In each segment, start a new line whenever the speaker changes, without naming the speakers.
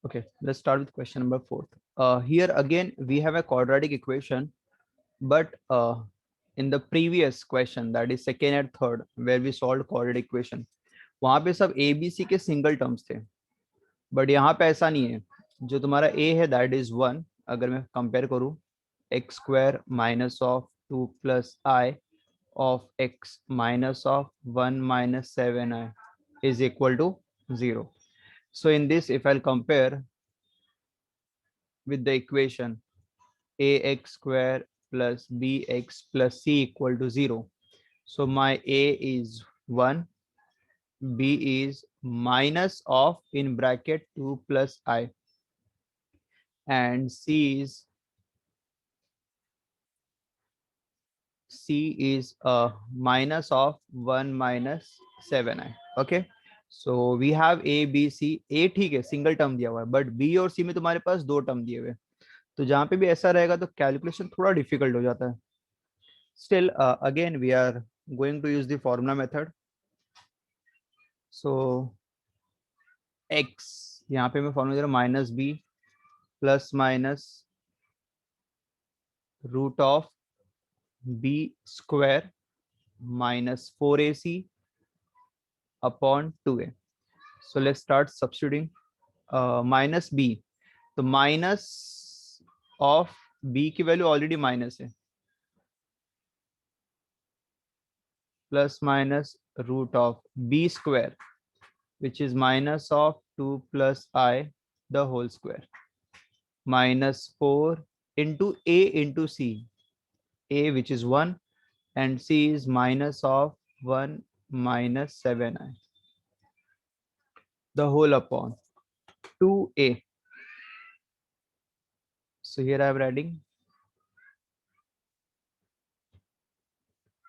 Okay, let's start with question number 4. Here again, we have a quadratic equation, but in the previous question, that is second and third, where we solved quadratic equation, वहाँ पे सब ए B सी के single terms थे, but यहाँ पे ऐसा नहीं है. जो तुम्हारा ए है दैट इज 1. अगर मैं कंपेयर करूँ, x square minus of 2 plus I of x minus of 1 minus 7i is equal to 0. So in this, if I'll compare with the equation ax square plus bx plus c equal to 0, so my a is 1, b is minus of in bracket 2 plus I, and c is minus of 1 minus 7i. Okay, so we have A B C. A ठीक है, single term दिया हुआ है, but B और सी में तुम्हारे पास दो term दिए हुए हैं, तो जहां पे भी ऐसा रहेगा तो कैलकुलेशन थोड़ा डिफिकल्ट हो जाता है. Still again we are going to use the formula method. So x, यहाँ पे मैं फॉर्मूला दे रहा हूँ minus b plus minus root of b square minus 4ac upon 2a. So let's start substituting. Minus b, तो minus of b की value already minus है, plus minus root of b square which is minus of 2 plus i the whole square minus 4 into a into c, a which is 1 and c is minus of 1 minus 7i, the whole upon 2a. So here I am writing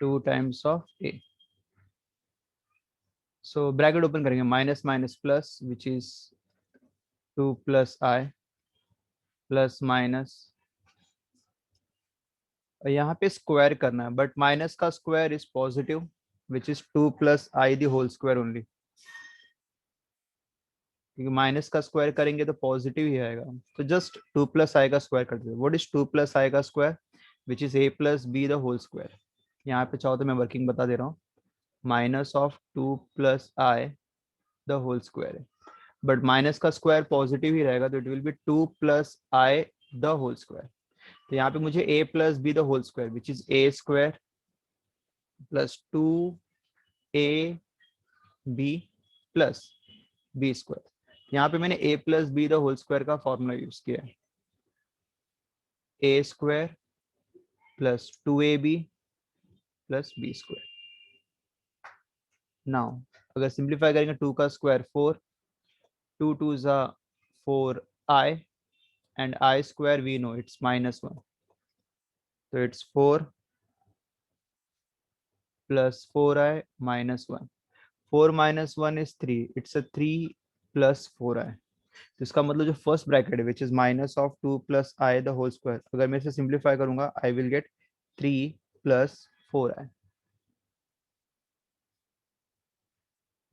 2 times of a. So bracket open करेंगे, minus minus plus which is 2 plus I plus minus, यहाँ पे square करना है, but minus का square is positive which is 2 plus i the whole square only, क्योंकि minus का square करेंगे तो पॉजिटिव ही आएगा. तो जस्ट 2 प्लस आई का स्क्वायर कर दीजिए. व्हाट इज 2 प्लस आई का square which is a plus b the whole square. यहाँ पे चाहो तो मैं वर्किंग बता दे रहा हूँ, minus of 2 plus i the whole square है, बट माइनस का स्क्वायर पॉजिटिव ही रहेगा, तो it will be 2 plus i the whole square. तो यहाँ पे मुझे a plus b the whole square which is a square plus 2ab plus b square. यहाँ पे मैंने a plus b the whole square का फॉर्मूला यूज किया है, a square plus 2ab plus b square. Now अगर simplify करेंगे, 2 का square 4, 2 2 जा 4i and I square we know it's minus 1, so it's 4 plus 4i minus 1. 4 minus 1 is 3, it's a 3 plus 4i. तो इसका मतलब जो फर्स्ट ब्रैकेट है which is minus of 2 plus i the whole square, अगर मैं इसे simplify करूंगा I will get 3 plus 4i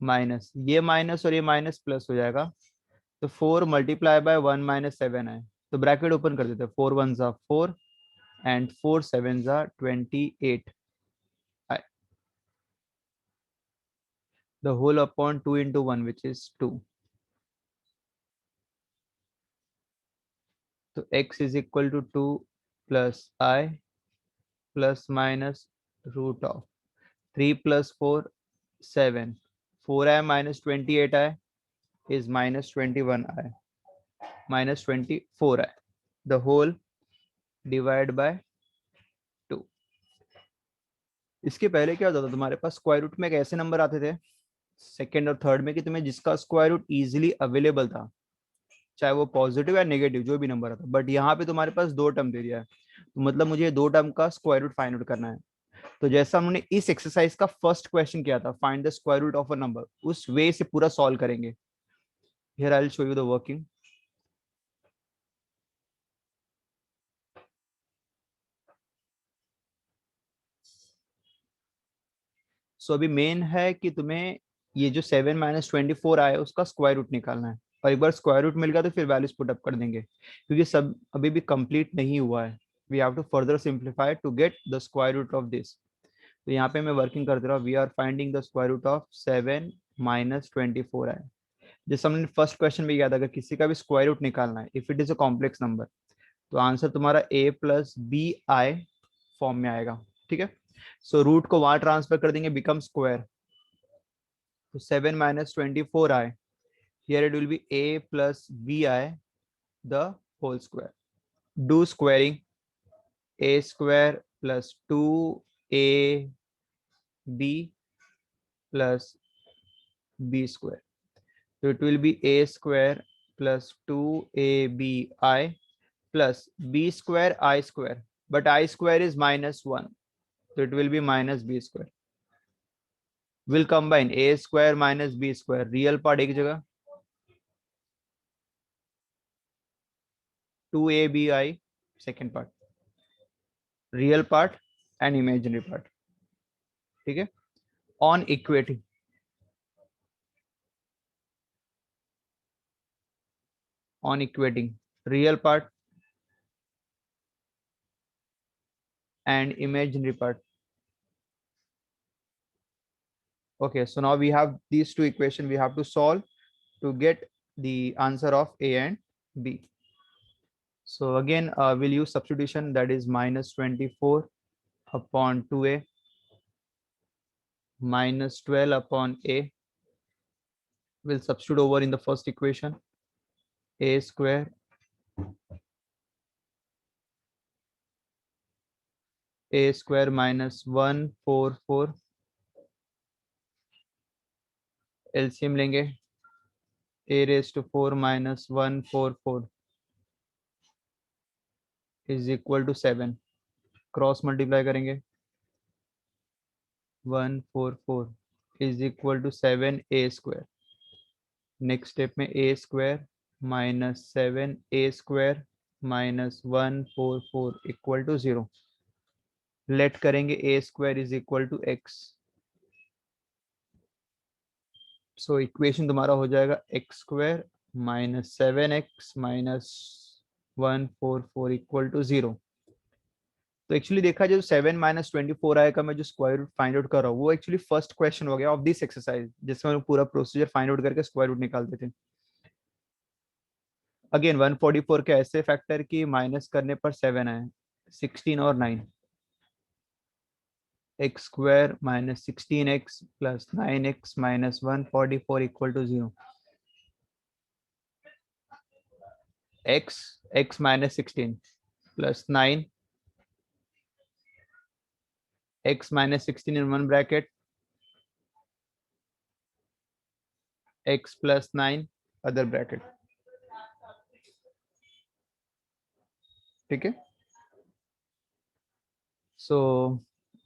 minus ये माइनस और ये माइनस प्लस हो जाएगा, तो 4 मल्टीप्लाई बाय 1 माइनस 7i. तो ब्रैकेट ओपन कर देते हैं, 4 1 जा 4 and 4 7 जा 28i, the whole upon 2 into 1 which is 2. तो x is equal to 2 plus I plus minus root of 3 plus 4 7, 4i minus 28i is minus 21i minus 24i, the whole divided by 2. इसके पहले क्या होता था, तुम्हारे पास square root में एक ऐसे नंबर आते थे सेकेंड और थर्ड में कि तुम्हें जिसका स्क्वायर रूट इजिली अवेलेबल था, चाहे वो पॉजिटिव या नेगेटिव जो भी नंबर आता, बट यहाँ पे तुम्हारे पास दो टर्म दे दिया है, तो मतलब मुझे दो टर्म का स्क्वायर रूट फाइंड आउट करना है. तो जैसा हमने इस एक्सरसाइज का फर्स्ट क्वेश्चन किया था, find the square root of a number, उस वे से पूरा सॉल्व करेंगे. Here I will show you the working. So अभी मेन है कि तुम्हें ये जो 7 माइनस 24 आया उसका स्क्वायर रूट निकालना है. और एक बार स्क्वायर रूट मिल गया तो फिर वैल्यूज पुट अप कर देंगे, क्योंकि सब अभी भी कंप्लीट नहीं हुआ है. We have to further simplify to get the square root of this. तो यहाँ पे मैं वर्किंग करते रहा. We are finding the square root of 7 minus 24 है. जैसे हमने फर्स्ट क्वेश्चन में किया था, अगर किसी का भी स्क्वायर रूट निकालना है if it is a complex number, तो आंसर तुम्हारा a plus b i form में आएगा. ठीक है. सो रूट को वहां ट्रांसफर कर देंगे, बिकम स्क्वायर. तो 7 minus 24i, here it will be a plus bi the whole square. Do squaring. A square plus 2ab plus b square. So it will be a square plus 2abi plus b square I square. But I square is minus 1. So it will be minus b square. We'll combine a square minus b square. Real part एक जगह, 2abi second part. Real part and imaginary part. ठीक है. On equating. On equating real part and imaginary part. Okay, so now we have these two equations we have to solve to get the answer of a and b. So again we'll use substitution, that is minus 24 upon 2a minus 12 upon a. We'll substitute over in the first equation. A square minus 144. LCM लेंगे, a raised to 4 minus 144 is equal to 7. Cross multiply करेंगे, 144 is equal to 7a square. Next step में a square minus 7a square minus 144 equal to 0. Late करेंगे a square is equal to x. So equation तुम्हारा हो जाएगा x square minus 7x minus 144 equal to 0. तो actually देखा जाए तो 7 minus 24 आएगा, मैं जो स्क्वायर रूट फाइंड आउट कर रहा हूँ वो एक्चुअली फर्स्ट क्वेश्चन हो गया ऑफ दिस एक्सरसाइज, जिसमें हम पूरा प्रोसीजर फाइंड आउट करके स्क्वायर रूट निकालते थे. अगेन 144 के ऐसे फैक्टर की माइनस करने पर 7 आए, 16 और 9. X square minus 16x plus 9x minus 144 equal to 0. x minus 16 plus 9, x minus 16 in one bracket, x plus 9 other bracket. ठीक है. So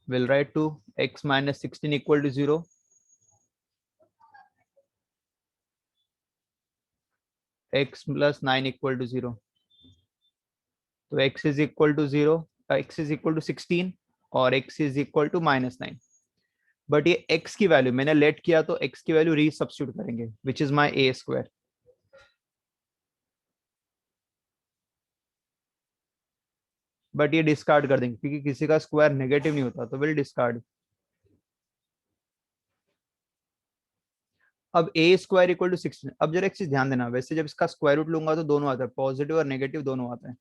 we'll write to x minus 16 equal to 0. X plus 9 equal to 0. तो x is equal to 0, x is equal to 16 और x is equal to minus 9. But ये x की value मैंने let किया तो x की वैल्यू रीसब्स्टिट्यूट करेंगे, which is my a square. But ये डिस्कार्ड कर देंगे क्योंकि किसी का स्क्वायर नेगेटिव नहीं होता, तो विल डिस्कार्ड. अब a स्क्वायर इक्वल टू 16. अब जरा एक चीज ध्यान देना, वैसे जब इसका स्क्वायर रूट लूंगा तो दोनों आता है, पॉजिटिव और नेगेटिव दोनों आता है.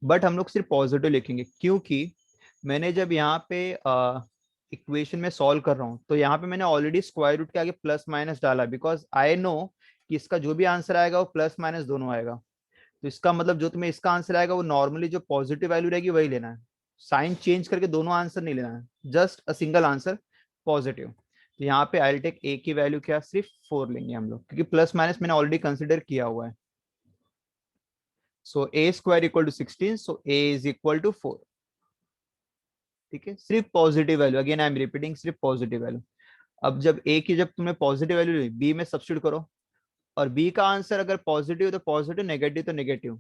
बट हम लोग सिर्फ पॉजिटिव लिखेंगे क्योंकि मैंने जब यहाँ पे इक्वेशन में सॉल्व कर रहा हूँ तो यहाँ पे मैंने ऑलरेडी स्क्वायर रूट के आगे प्लस माइनस डाला, बिकॉज आई नो कि इसका जो भी आंसर आएगा वो प्लस माइनस दोनों आएगा. तो इसका मतलब जो तुम्हें इसका आंसर आएगा वो नॉर्मली जो पॉजिटिव वैल्यू रहेगी वही लेना है. साइन चेंज करके दोनों आंसर नहीं लेना है, just a single answer positive. तो यहाँ पे आई विल टेक ए की वैल्यू क्या, सिर्फ 4 लेंगे हम लोग, क्योंकि प्लस माइनस मैंने ऑलरेडी कंसिडर किया हुआ है. So a square equal to 16, so a is equal to 4. ठीक है, सिर्फ positive value, again I am repeating, सिर्फ पॉजिटिव वैल्यू. अब जब a की जब तुमने पॉजिटिव वैल्यू ली, b में सब्स्टिट्यूट करो, और b का आंसर अगर पॉजिटिव तो पॉजिटिव, नेगेटिव तो नेगेटिव.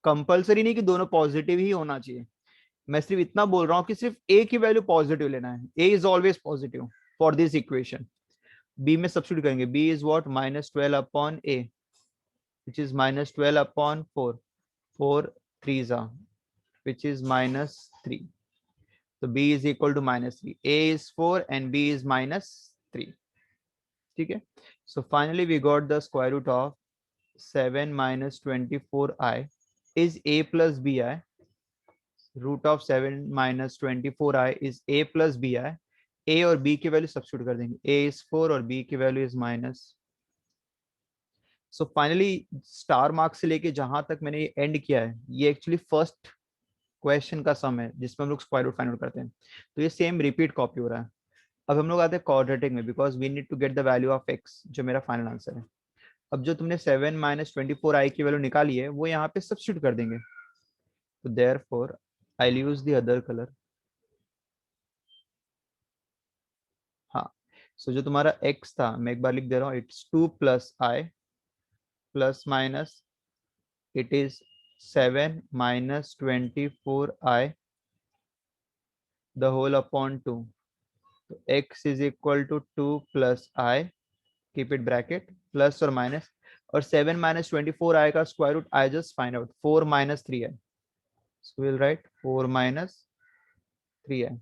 कंपलसरी नहीं कि दोनों पॉजिटिव ही होना चाहिए. मैं सिर्फ इतना बोल रहा हूँ कि सिर्फ a की वैल्यू पॉजिटिव लेना है. a is always positive for this equation. b में सब्स्टिट्यूट करेंगे, b is what, -12 upon a. which is minus 12 upon 4. 4 threes are, which is minus 3. So b is equal to minus 3. A is 4 and b is minus 3. Okay. So finally we got the square root of 7 minus 24i is a plus bi. Root of 7 minus 24i is a plus bi. a और b की value substitute कर देंगे. a is 4 और b की value is minus. So finally star mark से लेके जहां तक मैंने ये एंड किया है, ये एक्चुअली फर्स्ट क्वेश्चन का सम है जिसमें हम लोग स्क्वायर रूट फाइंड आउट करते हैं. तो ये सेम रिपीट कॉपी हो रहा है. अब हम लोग आते हैं क्वाड्रेटिक में, because we need to get the value of x, जो मेरा फाइनल आंसर है. अब जो तुमने 7 माइनस 24i की वैल्यू निकाली है वो यहाँ पे सब्स्टिट्यूट कर देंगे. तो therefore I will use the other colour. हाँ. सो जो तुम्हारा x था, मैं एक बार लिख दे रहा हूँ. It's 2 plus I plus minus it is 7 minus 24i the whole upon 2. So x is equal to 2 plus I, keep it bracket, plus or minus, और 7 minus 24i का square root I just find out 4 minus 3i. So we'll write 4 minus 3i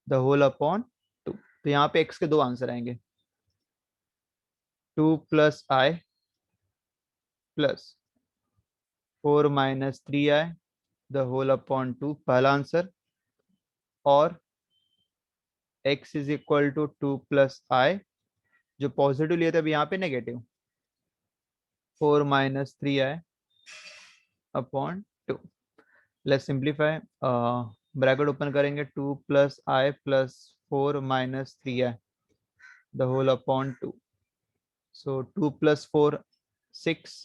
the whole upon 2. तो यहाँ पे x के दो answer आएंगे. 2 plus I plus 4 minus 3i the whole upon 2 पहला answer, और x is equal to 2 plus I, जो positive लिए थे अभी यहाँ पे negative, 4 minus 3i upon 2. Let's simplify. Bracket open करेंगे. 2 plus I plus 4 minus 3i the whole upon 2. So 2 plus 4 6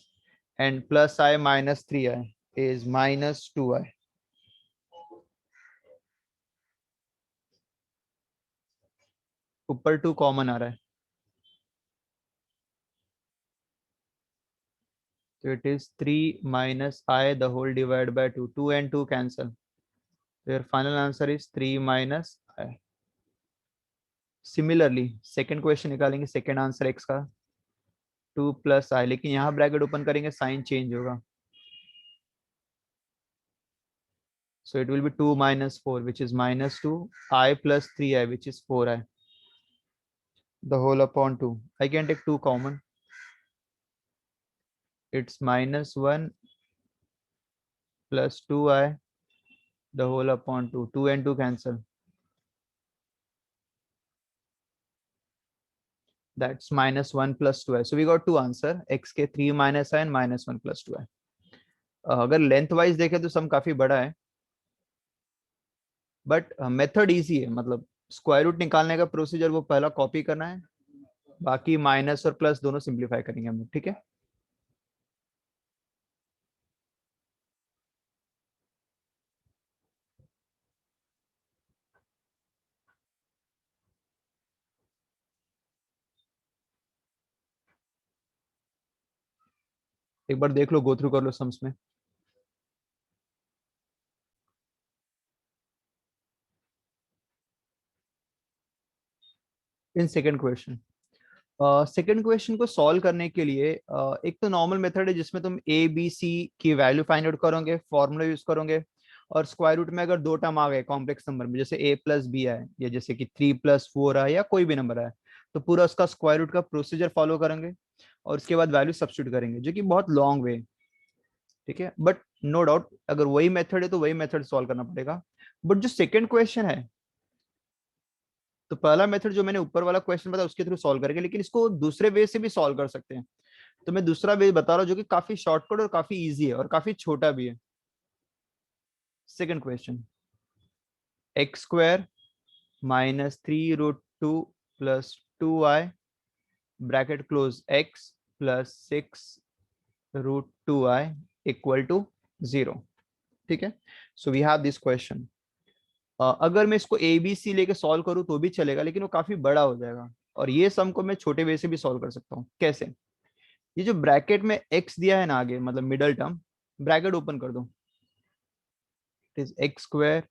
and plus I minus 3i is minus 2i. ऊपर 2 common आ रहा है, तो it is 3 minus I the whole divided by 2. 2 and 2 cancel. Your final answer is 3 minus I. Similarly second question निकालेंगे. Second answer x का 2 plus आई, लेकिन यहाँ bracket open करेंगे sign change होगा. So it will be 2 minus 4, which is minus 2, I plus 3i, which is 4i, the whole upon 2. I can take 2 common. It's minus 1 plus 2i, the whole upon 2. 2 and 2 cancel. That's minus 1 plus 2i. So we got two answer. X के 3 minus I and minus 1 plus 2i. अगर length wise देखें तो सम काफी बड़ा है, but method easy है. मतलब square root निकालने का प्रोसीजर वो पहला कॉपी करना है, बाकी माइनस और प्लस दोनों सिंप्लीफाई करेंगे हम लोग. ठीक है. एक बार देख लो, गो थ्रू कर लो सम्स में. In second question, second question को सॉल्व करने के लिए एक तो नॉर्मल मेथड है जिसमें तुम ए बी सी की वैल्यू फाइंड आउट करोगे, फॉर्मूला यूज करोगे, और स्क्वायर रूट में अगर दो टर्म आ गए कॉम्प्लेक्स नंबर में, जैसे ए प्लस बी आए या जैसे कि 3 प्लस 4 आए या कोई भी नंबर आए, तो पूरा उसका स्क्वायर रूट का प्रोसीजर फॉलो करेंगे और उसके बाद वैल्यू सब्स्टिट्यूट करेंगे, जो कि बहुत लॉन्ग वे. ठीक है, बट नो डाउट अगर वही मेथड है तो वही मेथड सॉल्व करना पड़ेगा. बट जो सेकेंड क्वेश्चन है, तो पहला मेथड जो मैंने ऊपर वाला क्वेश्चन बताया उसके थ्रू सॉल्व करेंगे, लेकिन इसको दूसरे वे से भी सॉल्व कर सकते हैं. तो मैं दूसरा वे बता रहा हूँ जो कि काफी शॉर्टकट और काफी इजी है और काफी छोटा भी है. Second question, x square minus 3 root 2 plus 2i bracket close x plus 6 root 2i equal to 0. ठीक है. So we have this question. अगर मैं इसको ए बी सी लेके सॉल्व करूँ तो भी चलेगा, लेकिन वो काफी बड़ा हो जाएगा. और ये सम को मैं छोटे वे से भी सॉल्व कर सकता हूँ. कैसे? ये जो ब्रैकेट में x दिया है ना आगे, मतलब मिडल टर्म, ब्रैकेट ओपन कर दो. It is x square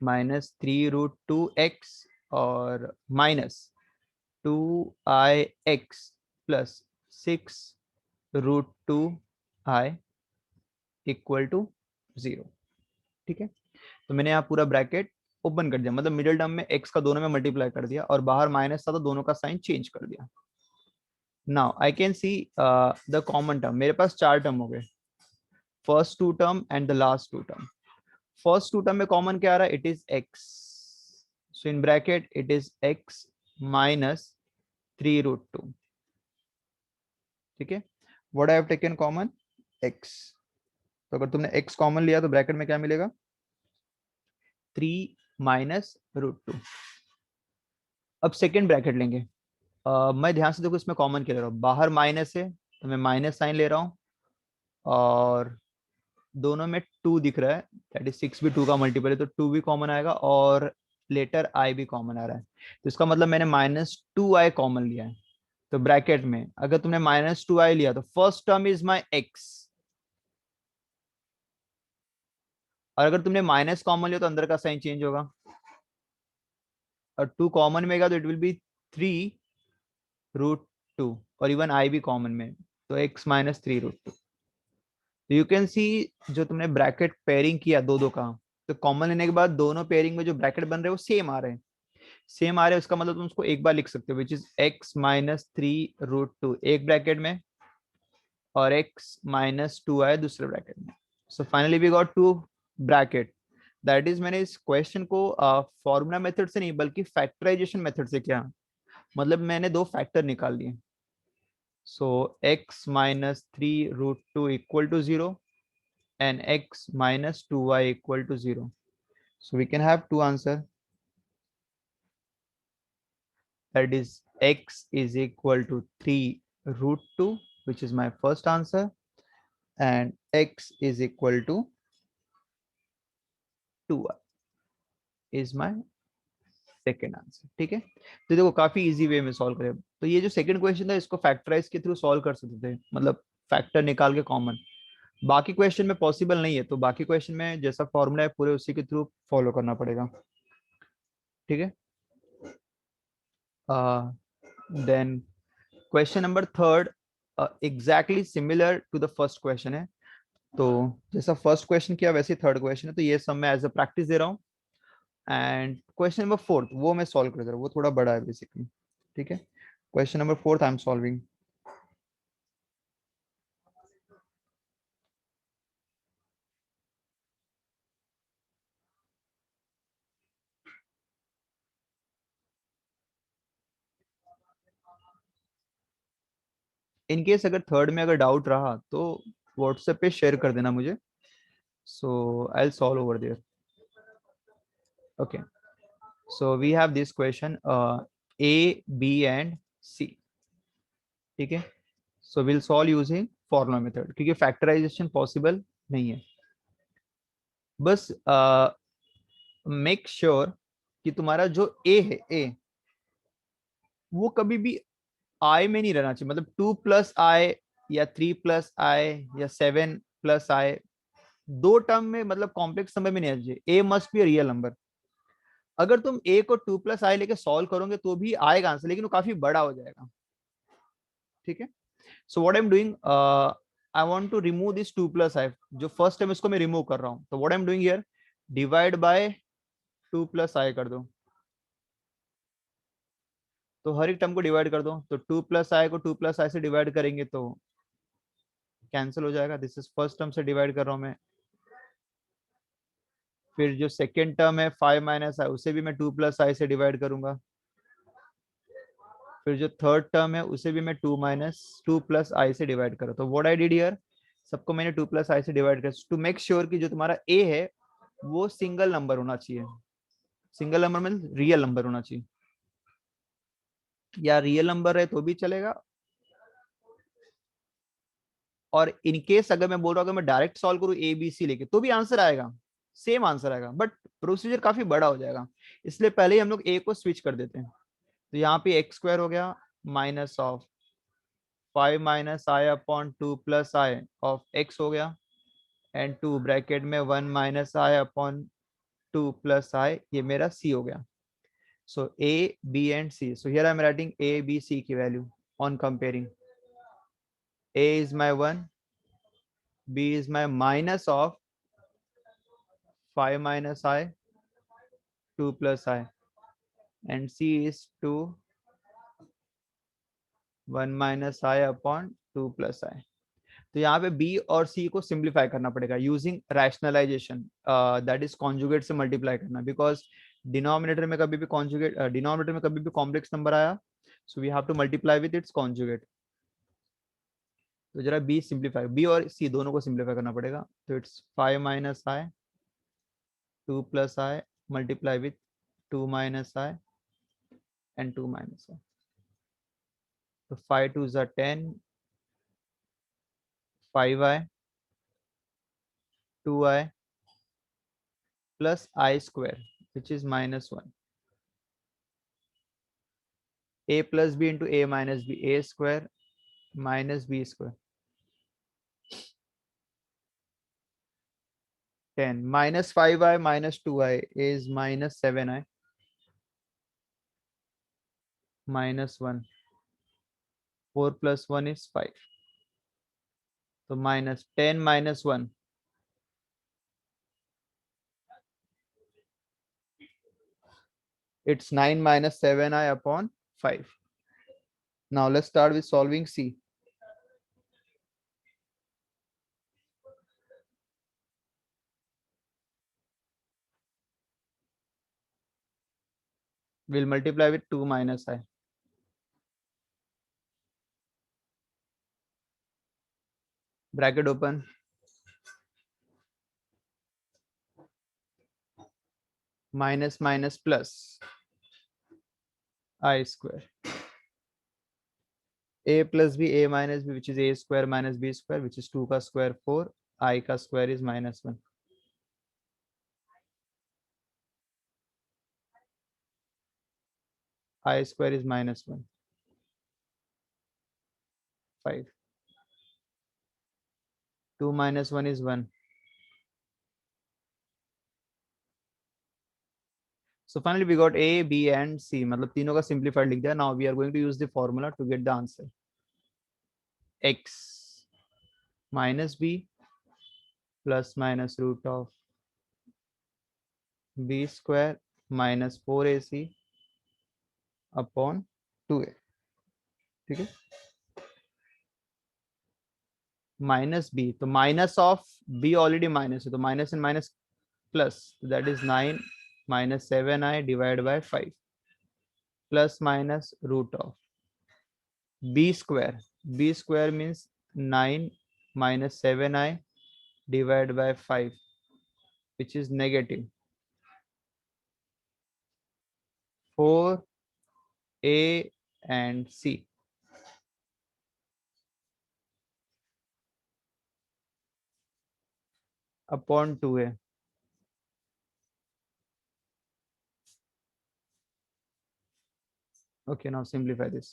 minus 3 root 2x और minus 2i x plus 6√2i equal to 0। ठीक है, तो मैंने यहाँ पूरा ब्रैकेट ओपन कर दिया, मतलब मिडिल टर्म में x का दोनों में मल्टीप्लाई कर दिया और बाहर माइनस था तो दोनों का साइन चेंज कर दिया। Now I can see the common term. मेरे पास चार टर्म हो गए, first two term and the last two term. First two term में कॉमन क्या आ रहा है? It is x, so in bracket it is x minus 3√2। ठीक है, what I have taken common? x। तो अगर तुमने x कॉमन लिया तो ब्रैकेट में क्या मिलेगा? 3 माइनस √2। अब सेकेंड ब्रैकेट लेंगे। मैं ध्यान से देखो, इसमें कॉमन क्या ले रहा हूँ? बाहर माइनस है तो मैं माइनस साइन ले रहा हूँ, और दोनों में 2 दिख रहा है, दैट इज 6 भी 2 का मल्टीपल है तो 2 भी कॉमन आएगा, और लेटर i भी कॉमन आ रहा है, तो इसका मतलब मैंने -2i कॉमन लिया है। तो ब्रैकेट में अगर तुमने -2i लिया तो first term is my x, और अगर तुमने माइनस कॉमन लिया तो अंदर का साइन चेंज होगा, और 2 कॉमन में गया तो इट विल बी 3√2, और इवन i भी कॉमन में, तो x माइनस 3√2। तो यू कैन सी, जो तुमने ब्रैकेट पेयरिंग किया दो दो का, तो कॉमन लेने के बाद दोनों पेयरिंग में जो ब्रैकेट बन रहे हैं वो सेम आ रहे हैं। सेम आ रहे हैं उसका मतलब तुम उसको एक बार लिख सकते हो, विच इज x माइनस 3√2 एक ब्रैकेट में, और x माइनस 2i दूसरे ब्रैकेट में। So finally we got two bracket. That is, मैंने इस क्वेश्चन को फॉर्मूला मेथड से नहीं बल्कि फैक्टराइजेशन मेथड से किया, मतलब मैंने दो फैक्टर निकाल लिए। So x minus 3√2 equal to 0 and x minus 2y equal to 0. So we can have two answer, that is x is equal to 3√2, which is my first answer, and x is equal to 2y is my second answer. ठीक है, तो देखो काफी easy way में solve करें। तो ये जो सेकंड क्वेश्चन था इसको फैक्टराइज के थ्रू सॉल्व कर सकते थे, मतलब फैक्टर निकाल के कॉमन। बाकी क्वेश्चन में पॉसिबल नहीं है, तो बाकी क्वेश्चन में जैसा फॉर्मूला है पूरे उसी के थ्रू फॉलो करना पड़ेगा। ठीक है, then question number third exactly similar to the first question है। तो जैसा फर्स्ट क्वेश्चन किया वैसे थर्ड क्वेश्चन है, तो ये सब मैं एज अ प्रैक्टिस दे रहा हूँ। एंड क्वेश्चन नंबर फोर्थ वो मैं सॉल्व कर दे रहा हूँ, वो थोड़ा बड़ा है बेसिकली। ठीक है, question number fourth I am solving. In case अगर थर्ड में अगर डाउट रहा तो व्हाट्सएप पे शेयर कर देना मुझे, so I will solve over there. Okay, so we have this question A B and C. ठीक है, so will solve using formula method, क्योंकि फैक्टराइजेशन पॉसिबल नहीं है। बस मेक श्योर कि तुम्हारा जो ए है, ए वो कभी भी आई में नहीं रहना चाहिए, मतलब 2 + i या 3 + i या 7 + i, दो टर्म में, मतलब कॉम्प्लेक्स नंबर में नहीं आना चाहिए। ए मस्ट बी रियल नंबर। अगर तुम ए को 2 + i लेके सॉल्व करोगे तो भी आएगा आंसर, लेकिन वो काफी बड़ा हो जाएगा। ठीक है, so what I am doing, I want to remove this 2 + i, जो फर्स्ट टाइम इसको मैं रिमूव कर रहा हूँ, तो what I am doing here, divide by 2 + i कर दो। तो हर एक टर्म को डिवाइड कर दो, तो 2 + i को 2 + i से डिवाइड करेंगे तो कैंसिल हो जाएगा। दिस इज फर्स्ट टर्म से डिवाइड कर रहा हूं मैं। फिर जो सेकेंड टर्म है 5 - i, उसे भी मैं 2 + i से डिवाइड करूंगा। फिर जो थर्ड टर्म है उसे भी मैं 2 - 2 + i से डिवाइड करूँ। तो व्हाट आई डिड हियर, सबको मैंने 2 + i से डिवाइड कर, टू मेक श्योर कि जो तुम्हारा ए है वो सिंगल नंबर होना चाहिए। Single number mean real number होना चाहिए, या रियल नंबर है तो भी चलेगा, और इनकेस अगर मैं बोल रहा हूँ, अगर मैं डायरेक्ट सॉल्व करूँ ए बी सी लेके तो भी आंसर आएगा, सेम आंसर आएगा, बट प्रोसीजर काफी बड़ा हो जाएगा। इसलिए पहले ही हम लोग ए को स्विच कर देते हैं। तो यहाँ पे x² हो गया minus of 5 - i/2 + i of x हो गया, एंड 2 ब्रैकेट में 1 - i/2 + i, ये मेरा c हो गया। सो a b and c, so here I am writing a b c की value on comparing. A is my 1, B is my minus of 5 minus I, 2 plus I, and C is 2, 1 minus I upon 2 plus I. तो यहाँ पे B और C को simplify करना पड़ेगा using rationalisation, that is conjugate से multiply करना, because denominator में कभी भी कॉन्जुगेट, डिनोमिनेटर में कभी भी कॉम्प्लेक्स नंबर आया, so we have to multiply with its conjugate. तो जरा बी सिंप्लीफाई, बी और सी दोनों को सिंप्लीफाई करना पड़ेगा. तो it's 5 minus i, 2 plus i, multiply with 2 minus i and 2 minus i. तो 5 2 is 10, 5i, 2i plus I square, which is minus 1. A plus b into a minus b, a square minus b square. 10 minus 5i minus 2i is minus 7i minus 1. 4 plus 1 is 5. So minus 10 minus 1. It's 9 minus 7i upon 5. Now let's start with solving C. We'll multiply with 2 minus I. Bracket open. Minus minus plus I square. A plus b, a minus b, which is a square minus b square, which is 2 ka square 4. I ka square is minus 1. I square is minus 1. 5. 2 minus 1 is 1. So finally we got A, B and C. मतलब तीनों का simplified लिख दिया. Now we are going to use the formula to get the answer. X minus B plus minus root of B square minus 4AC upon 2A. ठीक है. Minus B, तो minus of B already minus है, तो minus and minus plus, that is 9 minus 7i divided by 5 plus minus root of B square. B square means 9 minus 7i divided by 5, which is negative 4A and C. Upon 2A. Okay, now simplify this.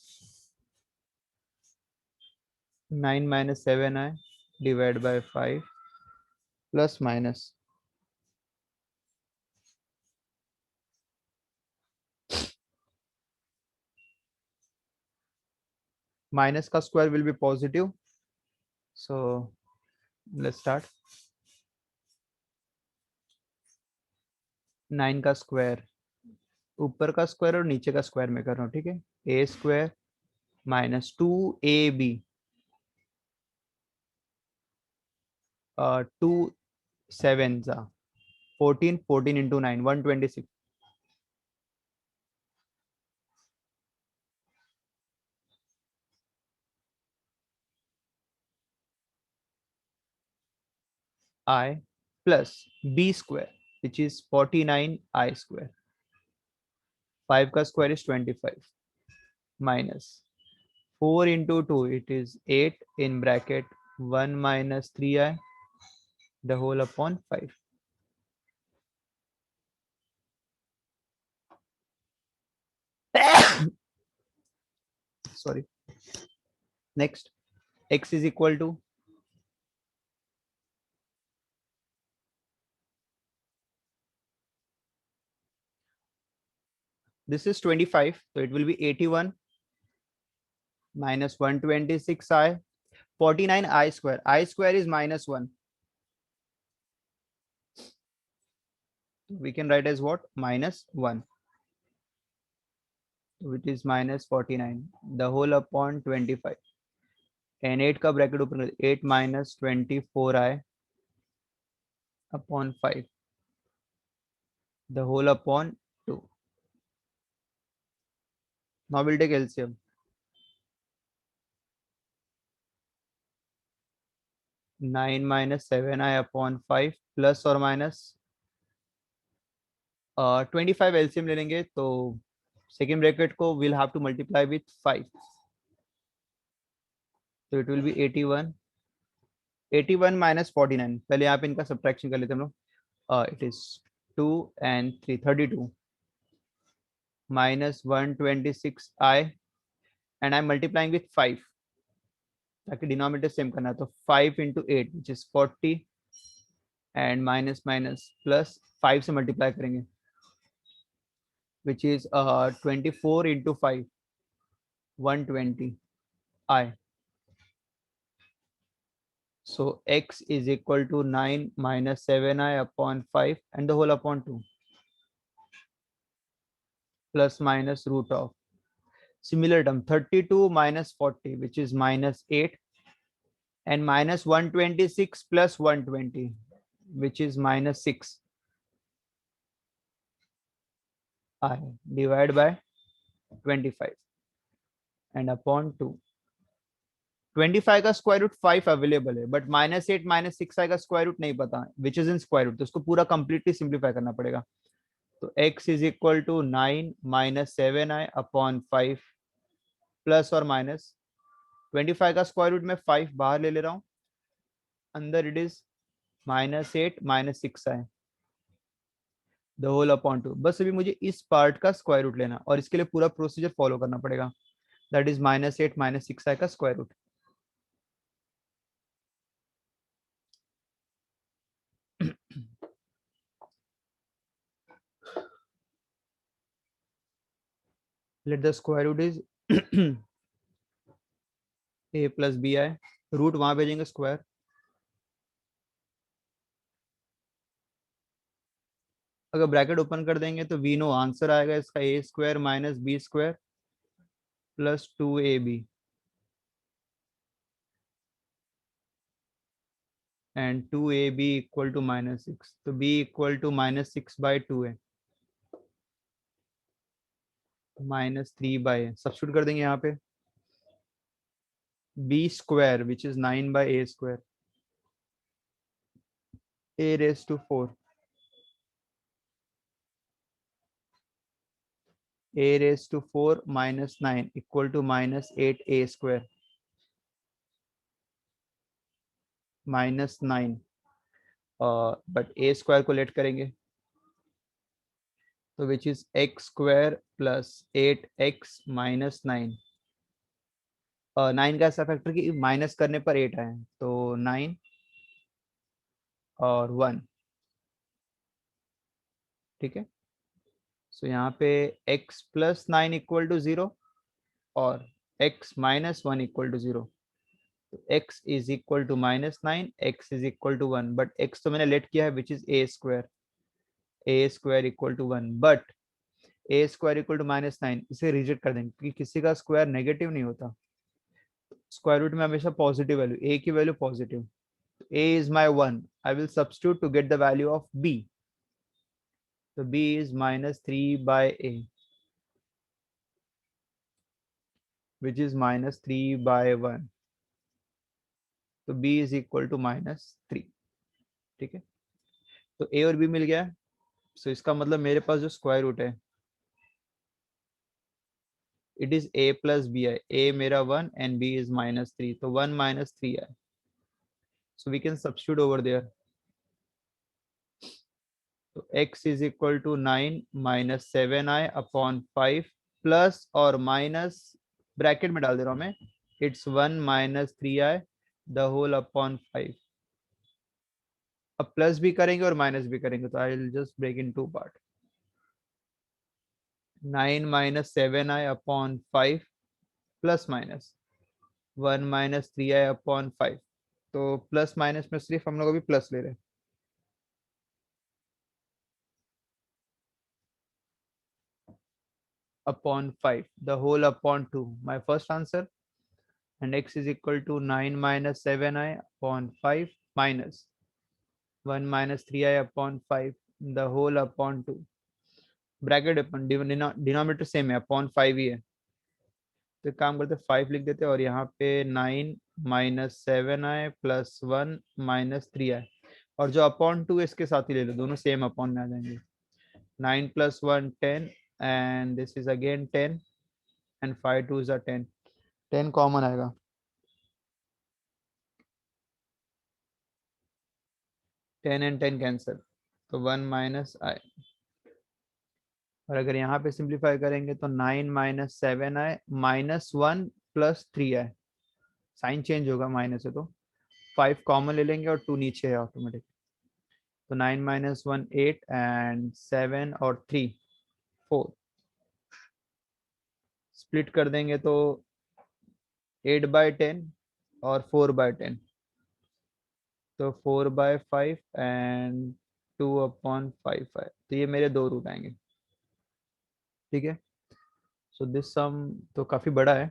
9 minus 7i divided by 5 plus minus minus का square will be positive. So let's start. 9 का square, ऊपर का square और नीचे का square में कर रहा हूँ. ठीक है. ए square minus 2ab, 2 7 14, 14 into 9, 126. I plus b square, which is 49 I square. 5 का square is 25 minus 4 into 2, it is 8 in bracket 1 minus 3i the whole upon 5. Sorry. Next, x is equal to this is 25, so it will be 81 minus 126i 49 I square is -1. We can write as what? -1, which is -49 the whole upon 25, and 8 का bracket ऊपर 8 - 24i upon 5 the whole upon 2. Now we'll take LCM. 9 - 7i upon 5 plus और minus 25 LCM ले लेंगे तो second bracket को will have to multiply with 5, तो it will B 81 - 49. पहले यहाँ पे इनका सब्ट्रैक्शन कर लेते हैं हम लोग. It is 2 and 3 32 - 126i and I'm multiplying with 5 ताकि डिनोमिनेटर सेम करना है. तो 5 into 8 which is 40 and minus minus plus 5 से मल्टीप्लाई करेंगे which is 24 into 5 120 I. So x is equal to 9 - 7i upon 5 and the whole upon 2 plus minus root of similar term 32 minus 40 which is -8 and minus 126 plus 120 which is -6 I divided by 25 and upon 2. 25 का square root 5 available है but -8 -6i का square root नहीं पता which is in square root, तो उसको पूरा completely simplify करना पड़ेगा. तो x is equal to 9 - 7i upon 5 plus और माइनस 25 का स्क्वायर रूट में 5 बाहर ले रहा हूँ, अंदर it is -8 -6i the whole upon 2. बस अभी मुझे इस पार्ट का स्क्वायर रूट लेना और इसके लिए पूरा प्रोसीजर फॉलो करना पड़ेगा, दैट इज -8 -6i का square root. let the square root is a plus bi, root वहां भेजेंगे स्क्वायर. अगर ब्रैकेट ओपन कर देंगे तो वी नो आंसर आएगा इसका A square minus B square plus 2ab and 2ab equal to -6. तो b इक्वल टू -6/2 है, -3/a सब्स्टिट्यूट कर देंगे यहाँ पे. b square which is 9/a square a raised to 4 a raised to 4 minus 9 equal to -8a square -9. But a square को late करेंगे तो which is x square plus 8x minus 9. 9 का ऐसा फैक्टर कि माइनस करने पर 8 आए, तो 9 और 1. ठीक है, सो यहाँ पे x प्लस 9 इक्वल टू 0 और x माइनस 1 इक्वल टू 0. तो x is equal to -9, x is equal to 1, but x तो मैंने लेट किया है which is a square equal to 1, but a square equal to -9 इसे रिजेक्ट कर देंगे क्योंकि किसी का स्क्वायर नेगेटिव नहीं होता. स्क्वायर रूट में हमेशा पॉजिटिव वैल्यू, a की value positive. a is my 1, I will substitute to get the value of b. So b is -3/a which is -3/1. तो b is equal to -3. ठीक है, तो a और b मिल गया. सो इसका मतलब मेरे पास जो स्क्वायर रूट है it is a plus b i. a मेरा 1 एंड b is -3, तो 1 - 3i. So we can substitute over there. तो x is equal to 9 - 7i upon 5 plus और माइनस ब्रैकेट में डाल दे रहा हूं मैं, it's 1 - 3i the whole upon 5. अब प्लस भी करेंगे और माइनस भी करेंगे तो I will just break in two part. 9 - 7i upon 5 plus minus 1 minus 3i upon 5। तो प्लस माइनस में सिर्फ हम लोग अभी प्लस ले रहे हैं। Upon 5 the whole upon 2, my first answer. And x is equal to 9 minus 7i upon 5 minus 1 minus 3i upon 5 the whole upon 2। Bracket upon denominator same है, अपॉन 5 ही है, तो एक काम करते 5 लिख देते और यहाँ पे 9 minus 7i plus 1 minus 3i, और जो अपॉन 2 इसके साथ ही ले लो, दोनों सेम अपॉन में आ जाएंगे। 9 plus 1 10 and this is again 10 and 5 2 is 10, 10 common आएगा। 10 एंड 10 कैंसिल, तो 1 माइनस आई। और अगर यहाँ पे सिंप्लीफाई करेंगे तो 9 minus 7i minus 1 plus 3i, sign change होगा माइनस है तो 5 कॉमन ले लेंगे और 2 नीचे है ऑटोमेटिक। तो 9 माइनस 1 8 एंड 7 और 3 4, स्प्लिट कर देंगे तो 8/10 और 4/10, तो 4/5 एंड 2/5 तो ये मेरे दो रूट आएंगे। ठीक है, सो दिस सम तो काफी बड़ा है।